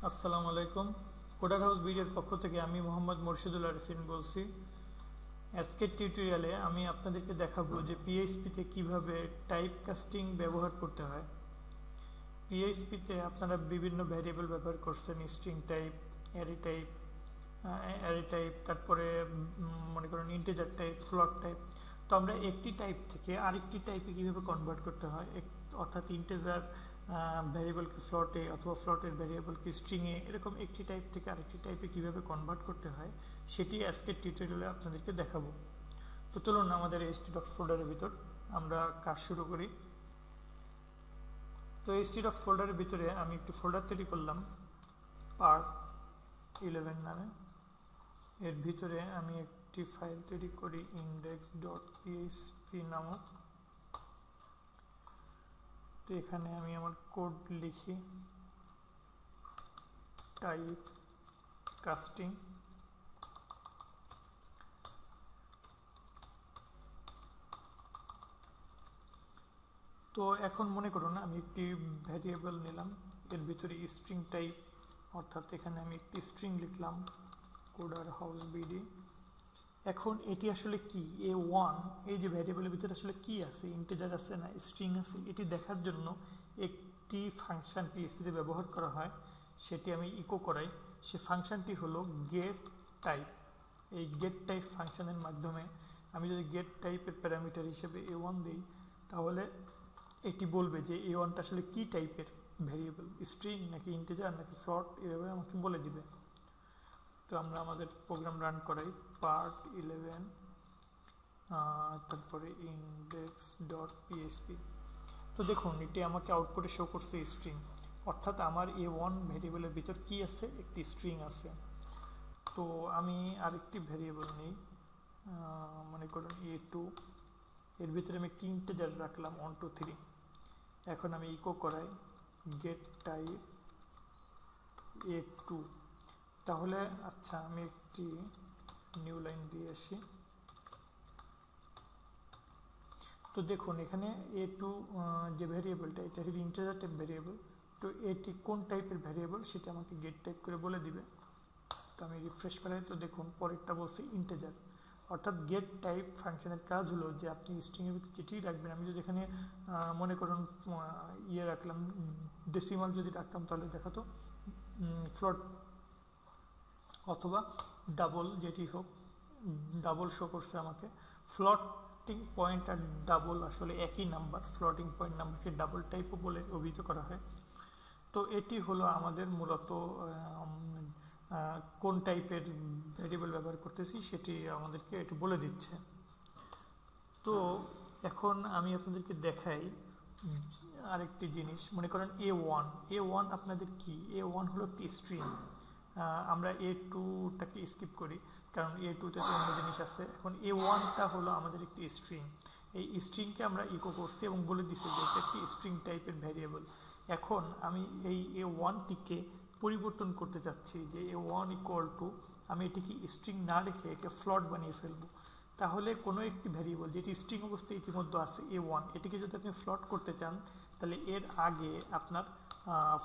আসসালামু আলাইকুম। Coder house ভিডিওর পক্ষ থেকে আমি মোহাম্মদ মুর্শিদুল আরিফিন বলছি। আজকের টিউটোরিয়ালে আমি আপনাদেরকে দেখাবো যে পিএইচপিতে কিভাবে টাইপ কাস্টিং ব্যবহার করতে হয়। পিএইচপিতে আপনারা বিভিন্ন ভ্যারিয়েবল ব্যবহার করছেন, স্ট্রিং টাইপ, অ্যারে টাইপ, তারপরে মনে করেন ইন্টিজার টাইপ, ফ্লোট টাইপ। তো আমরা একটি টাইপ থেকে আরেকটি টাইপে কীভাবে কনভার্ট করতে হয়, অর্থাৎ ইন্টিজার ভ্যারিয়েবলকে ফ্লোটে অথবা ফ্লোটের ভ্যারিয়েবলকে স্ট্রিংয়ে, এরকম একটি টাইপ থেকে আরেকটি টাইপে কীভাবে কনভার্ট করতে হয় সেটি আজকের টিউটোরিয়ালে আপনাদেরকে দেখাবো। তো চলুন আমাদের htdocs ফোল্ডারের ভিতর আমরা কাজ শুরু করি। তো htdocs ফোল্ডারের ভিতরে আমি একটি ফোল্ডার তৈরি করলাম part11 নামে। এর ভিতরে আমি একটি ফাইল তৈরি করি index.php নামক। তো এখানে আমি আমার কোড লিখি টাইপ কাস্টিং। তো এখন মনে করুন আমি একটি ভ্যারিয়েবল নিলাম, এর ভিতরে স্ট্রিং টাইপ, অর্থাৎ এখানে আমি একটি স্ট্রিং লিখলাম কোডার হাউস বিডি। এখন এটি আসলে কি a1, এই যে ভ্যারিয়েবলের ভিতরে আসলে কি আছে, ইন্টিজার আছে না স্ট্রিং আছে, এটি দেখার জন্য একটি ফাংশন পিএইচপিতে ব্যবহার করা হয়, সেটি আমি ইকো করাই। সে ফাংশনটি হলো গেট টাইপ। এই গেট টাইপ ফাংশনের মাধ্যমে আমি যদি গেট টাইপের প্যারামিটার হিসেবে a1 দিই, তাহলে এটি বলবে যে a1টা আসলে কি টাইপের ভ্যারিয়েবল, স্ট্রিং নাকি ইন্টিজার নাকি ফ্লোট, এভাবে আমাকে বলে দিবে। তো আমরা আমাদের প্রোগ্রাম রান করাই part11, তারপরে index.php। তো দেখুন এটি আমাকে আউটপুটে শো করছে স্ট্রিং, অর্থাৎ আমার a1 ভ্যারিয়েবলের ভিতর কি আছে, একটি স্ট্রিং আছে। তো আমি আরেকটি ভ্যারিয়েবল নিই, মনে করুন a2, এর ভিতরে আমি একটি ইন্টিজার রাখলাম 1 2 3। এখন আমি ইকো করাই গেট টাইপ a2। তাহলে আচ্ছা আমি একটি নিউ লাইন দিয়ে আসি। তো দেখুন এখানে a2 যে ভ্যারিয়েবলটা, এটা হলো ইন্টিজার টাইপ ভ্যারিয়েবল। তো এটি কোন টাইপের ভ্যারিয়েবল সেটা আমাকে গেট টাইপ করে বলে দিবে। তো আমি রিফ্রেশ করাই, তো দেখুন পরেরটা বলছে ইন্টিজার। অর্থাৎ গেট টাইপ ফাংশনের কাজ হলো যে আপনি স্ট্রিংয়ের ভিতরে যেটি রাখবেন, আমি যদি এখানে মনে করুন ইয়ে রাখলাম, ডেসিমাল যদি রাখতাম তাহলে দেখাতো ফ্লোট, অথবা ডাবল, যেটি হোক ডাবল শো করছে আমাকে। ফ্লোটিং পয়েন্ট আর ডাবল আসলে একই নাম্বার, ফ্লোটিং পয়েন্ট নাম্বারকে ডাবল টাইপও বলে অভিহিত করা হয়। তো এটি হলো আমাদের মূলত কোন টাইপের ভ্যারিয়েবল ব্যবহার করতেছি সেটি আমাদেরকে এটি বলে দিচ্ছে। তো এখন আমি আপনাদেরকে দেখাই আরেকটি জিনিস। মনে করেন a1 আপনাদের কি, a1 হলো একটি স্ট্রিং। আমরা a2টাকে স্কিপ করি কারণ a2তে তো অন্য জিনিস আছে। এখন a1টা হলো আমাদের একটি স্ট্রিং। এই স্ট্রিংকে আমরা ইকো করছি এবং বলে দিচ্ছি যে এটা একটি স্ট্রিং টাইপের ভ্যারিয়েবল। এখন আমি এই a1টিকে পরিবর্তন করতে চাচ্ছি যে a1 ইকুয়াল টু, আমি এটিকে স্ট্রিং না রেখে একে ফ্লোট বানিয়ে ফেলবো। তাহলে কোনো একটি ভ্যারিয়েবল যেটি স্ট্রিং অবস্থায় ইতিমধ্যে আছে a1, এটিকে যদি আপনি ফ্লোট করতে চান তাহলে এর আগে আপনার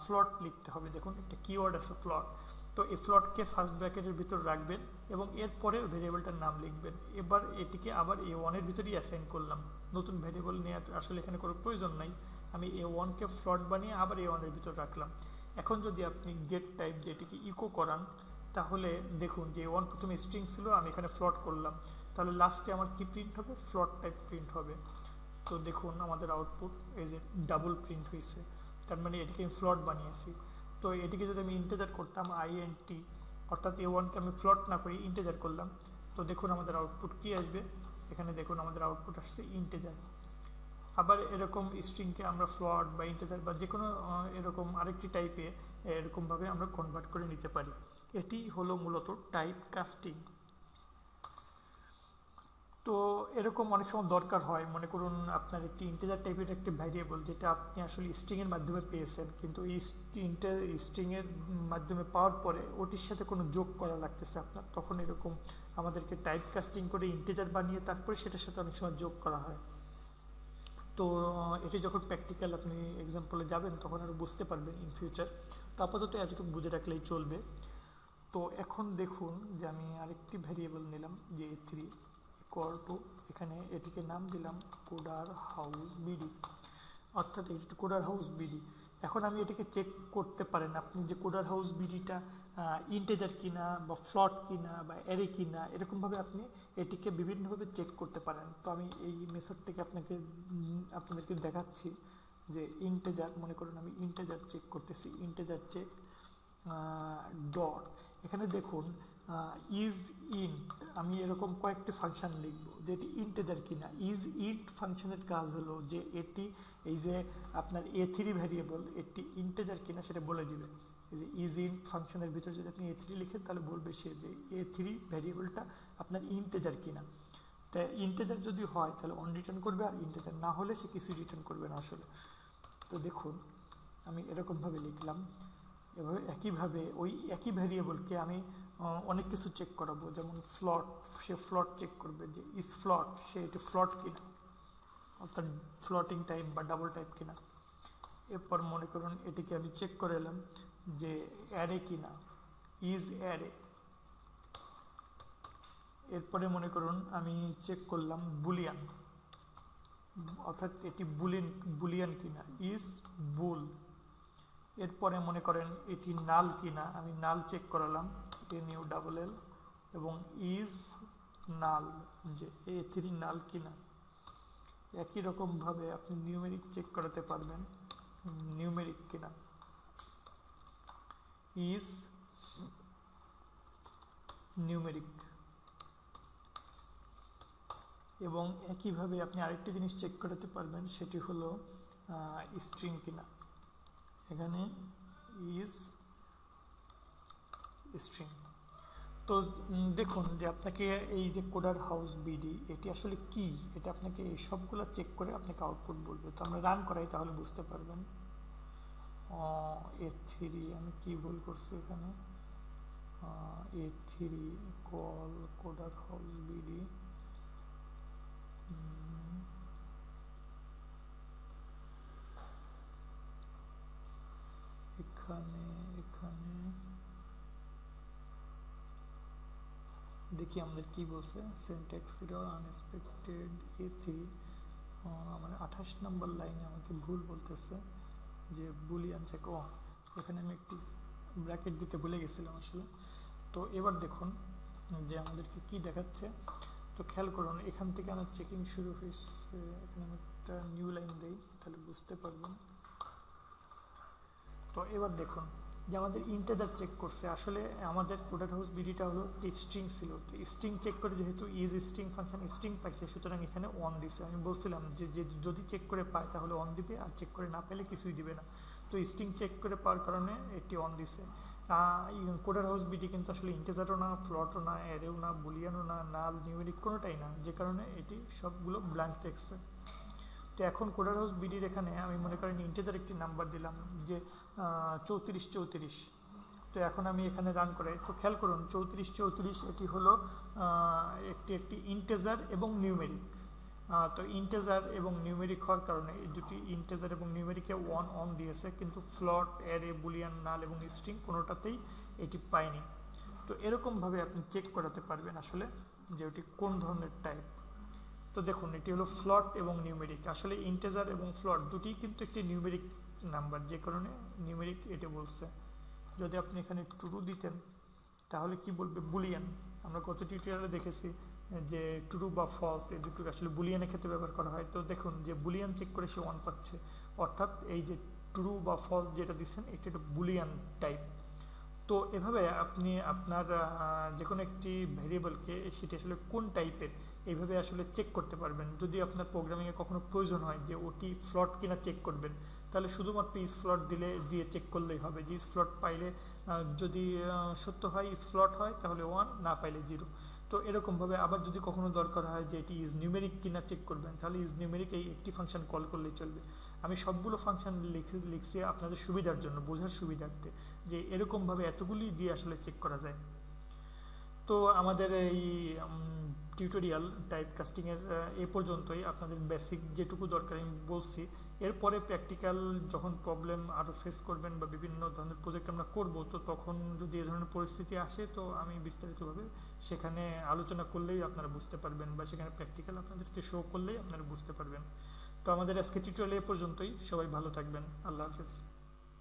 ফ্লোট লিখতে হবে। দেখুন একটা কিওয়ার্ড আছে ফ্লোট। তো এই ফ্লোটকে ফার্স্ট ব্র্যাকেটের ভিতর রাখবেন এবং এরপরে ভ্যারিয়েবলটার নাম লিখবেন। এবার এটিকে আবার a1 এর ভিতরেই অ্যাসাইন করলাম, নতুন ভ্যারিয়েবল নেওয়ার আসলে এখানে কোনো প্রয়োজন নাই। আমি a1কে ফ্লোট বানিয়ে আবার a1 এর ভিতর রাখলাম। এখন যদি আপনি গেট টাইপ যেটিকে ইকো করান, তাহলে দেখুন যে a1 প্রথমে স্ট্রিং ছিল, আমি এখানে ফ্লোট করলাম, তাহলে লাস্টে আমার কি প্রিন্ট হবে, ফ্লোট টাইপ প্রিন্ট হবে। তো দেখুন আমাদের আউটপুট এই যে ডাবল প্রিন্ট হয়েছে, তার মানে এটিকে আমি ফ্লোট বানিয়েছি। তো এটিকে যদি আমি ইন্টিজার করতাম int, অর্থাৎ a1কে আমি ফ্লোট না করে ইন্টিজার করলাম, তো দেখুন আমাদের আউটপুট কি আসবে। এখানে দেখুন আমাদের আউটপুট আসছে ইন্টিজার। আবার এরকম স্ট্রিংকে আমরা ফ্লোট বা ইন্টিজার বা যে কোনো এরকম আরেকটি টাইপে এরকমভাবে আমরা কনভার্ট করে নিতে পারি। এটি হলো মূলত টাইপ কাস্টিং। তো এরকম অনেক সময় দরকার হয়, মনে করুন আপনার একটি ইন্টিজার টাইপের একটি ভ্যারিয়েবল যেটা আপনি আসলে স্ট্রিংয়ের মাধ্যমে পেয়েছেন, কিন্তু এই স্ট্রিংয়ের মাধ্যমে পাওয়ার পরে ওটির সাথে কোনো যোগ করা লাগতেছে আপনার, তখন এরকম আমাদেরকে টাইপ কাস্টিং করে ইন্টিজার বানিয়ে তারপরে সেটার সাথে অনেক সময় যোগ করা হয়। তো এটি যখন প্র্যাকটিক্যাল আপনি এক্সাম্পলে যাবেন তখন আরও বুঝতে পারবেন ইন ফিউচার। তো আপাতত এতটুকু বুঝে রাখলেই চলবে। তো এখন দেখুন যে আমি আরেকটি ভ্যারিয়েবল নিলাম যে a3 ইকুয়াল টু, এখানে এটিকে নাম দিলাম কোডার হাউস বিডি, অর্থাৎ এটি কোডার হাউস বিডি। এখন আমি এটিকে চেক করতে পারেন আপনি যে কোডার হাউস বিডিটা ইন্টেজার কিনা বা ফ্লট কিনা বা অ্যারে কিনা, এরকমভাবে আপনি এটিকে বিভিন্নভাবে চেক করতে পারেন। তো আমি এই মেথডটিকে আপনাদেরকে দেখাচ্ছি যে ইন্টেজার, মনে করুন আমি ইন্টেজার চেক করতেছি, ইন্টেজার চেক ডট, এখানে দেখুন ইজ ইন্ট, আমি এরকম কয়েকটি ফাংশন লিখব যে এটি ইন্টেজার কিনা। ইজ ইন্ট ফাংশনের কাজ হলো যে এটি এই যে আপনার a3 ভ্যারিয়েবল এটি ইন্টেজার কিনা সেটা বলে দিবে। এই যে ইজ ইন্ট ফাংশনের ভিতরে যদি আপনি a3 লিখেন তাহলে বলবে সে যে a3 ভ্যারিয়েবলটা আপনার ইন্টেজার কিনা। তাই ইন্টেজার যদি হয় তাহলে অন রিটার্ন করবে, আর ইন্টেজার না হলে সে কিছু রিটার্ন করবে না আসলে। তো দেখুন আমি এরকমভাবে লিখলাম। এভাবে একইভাবে ওই একই ভ্যারিয়েবলকে আমি অনেক কিছু চেক করাবো, যেমন ফ্লট, সে ফ্লট চেক করবে যে ইজ ফ্লট, সে এটি ফ্লট কিনা, অর্থাৎ ফ্লটিং টাইপ বা ডাবল টাইপ কিনা। এরপর মনে করুন এটিকে আমি চেক করে এলাম যে অ্যারে কিনা, ইজ অ্যারে। এরপরে মনে করুন আমি চেক করলাম বুলিয়ান, অর্থাৎ এটি বুলিয়ান কিনা, ইজ বুল। এরপরে মনে করেন এটি নাল কিনা, আমি নাল চেক করালাম NULL, এবং ইজ নাল, যে a3 নাল কিনা। একই রকমভাবে আপনি নিউমেরিক চেক করাতে পারবেন, নিউমেরিক কিনা, ইজ নিউমেরিক। এবং একইভাবে আপনি আরেকটি জিনিস চেক করাতে পারবেন, সেটি হলো স্ট্রিং কিনা, এখানে ইজ স্ট্রিং। তো দেখুন যে আপনাকে এই যে কোডার হাউস বিডি এটি আসলে কি, এটা আপনাকে এই সবগুলো চেক করে আপনাকে আউটপুট বলবে। তো আমরা রান করাই তাহলে বুঝতে পারবেন। a3, আমি কি ভুল করছি এখানে, a3 call coder house BD, এখানে দেখি আমাদের কি বলছে, সিনট্যাক্স এরর আনএক্সপেক্টেড a3, মানে 28 নম্বর লাইনে আমাকে ভুল বলতেছে যে বুলিয়ান চেক। এখানে আমি একটি ব্র্যাকেট দিতে ভুলে গেছিলাম আসলে। তো এবার দেখুন যে আমাদেরকে কি দেখাচ্ছে। তো খেয়াল করুন এখান থেকে আমার চেকিং শুরু হয়েছে, এখানে আমি একটা নিউ লাইন দিই তাহলে বুঝতে পারবেন। তো এবার দেখুন যে আমাদের ইন্টেজার চেক করছে, আসলে আমাদের কোডার হাউস বিডিটা হলো স্ট্রিং ছিল। তো স্ট্রিং চেক করে যেহেতু ইজ স্ট্রিং ফাংশন স্ট্রিং পাইছে, সুতরাং এখানে অন দিছে। আমি বলছিলাম যে যদি চেক করে পায় তাহলে অন দিবে, আর চেক করে না পেলে কিছুই দিবে না। তো স্ট্রিং চেক করে পাওয়ার কারণে এটি অন দিছে। কোডার হাউস বিডি কিন্তু আসলে ইন্টেজারও না, ফ্লটও না, অ্যারেও না, বুলিয়ানও না, নাল, নিউমেরিক কোনোটাই না, যে কারণে এটি সবগুলো ব্ল্যাঙ্ক টেক্সট। তো এখন কোডার হাউস বিডির এখানে আমি মনে করেন ইন্টেজার একটি নাম্বার দিলাম যে 3434। তো এখন আমি এখানে রান করাই। তো খেয়াল করুন 3434 এটি হলো একটি ইন্টেজার এবং নিউমেরিক। তো ইন্টেজার এবং নিউমেরিক হওয়ার কারণে এই দুটি ইন্টেজার এবং নিউমেরিকে অন দিয়েছে, কিন্তু ফ্লট, অ্যারে, বুলিয়ান, নাল এবং স্ট্রিং কোনোটাতেই এটি পায়নি। তো এরকমভাবে আপনি চেক করাতে পারবেন আসলে যে ওটি কোন ধরনের টাইপ। তো দেখুন এটি হলো ফ্লট এবং নিউমেরিক, আসলে ইন্টেজার এবং ফ্লট দুটি কিন্তু একটি নিউমেরিক নাম্বার, যে কারণে নিউমেরিক এটা বলছে। যদি আপনি এখানে ট্রু দিতেন তাহলে কি বলবে, বুলিয়ান। আমরা গত টিউটোরিয়ালে দেখেছি যে ট্রু বা ফলস এই দুটো আসলে বুলিয়ানের ক্ষেত্রে ব্যবহার করা হয়। তো দেখুন যে বুলিয়ান চেক করে সে 1 পাচ্ছে, অর্থাৎ এই যে ট্রু বা ফলস যেটা দিচ্ছেন এটা একটা বুলিয়ান টাইপ। তো এভাবে আপনি আপনার যে কোনো একটি ভ্যারিয়েবলকে সেটা আসলে কোন টাইপের এইভাবে আসলে চেক করতে পারবেন। যদি আপনার প্রোগ্রামিংয়ে কখনো প্রয়োজন হয় যে ওটি ফ্লট কিনা চেক করবেন, তাহলে শুধুমাত্র ইজ ফ্লট দিয়ে চেক করলেই হবে। যে ইজ ফ্লট পাইলে যদি সত্য হয়, ইজ ফ্লট হয় তাহলে 1, না পাইলে 0। তো এরকমভাবে আবার যদি কখনো দরকার হয় যে এটি ইজ নিউমেরিক কিনা চেক করবেন, তাহলে ইজ নিউমেরিক এই একটি ফাংশন কল করলেই চলবে। আমি সবগুলো ফাংশন লিখছি আপনাদের সুবিধার জন্য, বোঝার সুবিধার্থে, যে এরকমভাবে এতগুলি দিয়ে আসলে চেক করা যায়। তো আমাদের এই টিউটোরিয়াল টাইপ কাস্টিংয়ের এ পর্যন্তই। আপনাদের বেসিক যেটুকু দরকার আমি বলছি এরপরে প্র্যাকটিক্যাল যখন প্রবলেম আরও ফেস করবেন বা বিভিন্ন ধরনের প্রজেক্ট আমরা করব, তো তখন যদি এ ধরনের পরিস্থিতি আসে তো আমি বিস্তারিতভাবে সেখানে আলোচনা করলেই আপনারা বুঝতে পারবেন, বা সেখানে প্র্যাকটিক্যাল আপনাদেরকে শো করলেই আপনারা বুঝতে পারবেন। তো আমাদের আজকে টিউটোরিয়াল এ পর্যন্তই। সবাই ভালো থাকবেন। আল্লাহ হাফেজ।